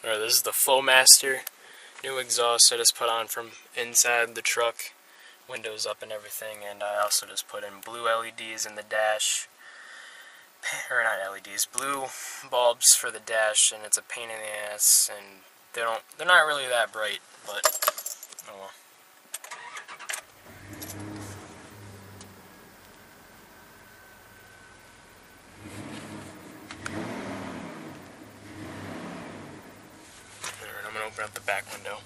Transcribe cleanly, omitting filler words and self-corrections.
Alright, this is the Flowmaster new exhaust I just put on from inside the truck. Windows up and everything, and I also just put in blue LEDs in the dash. Or not LEDs, blue bulbs for the dash, and it's a pain in the ass, and they're not really that bright, but oh well. Alright, I'm gonna open up the back window.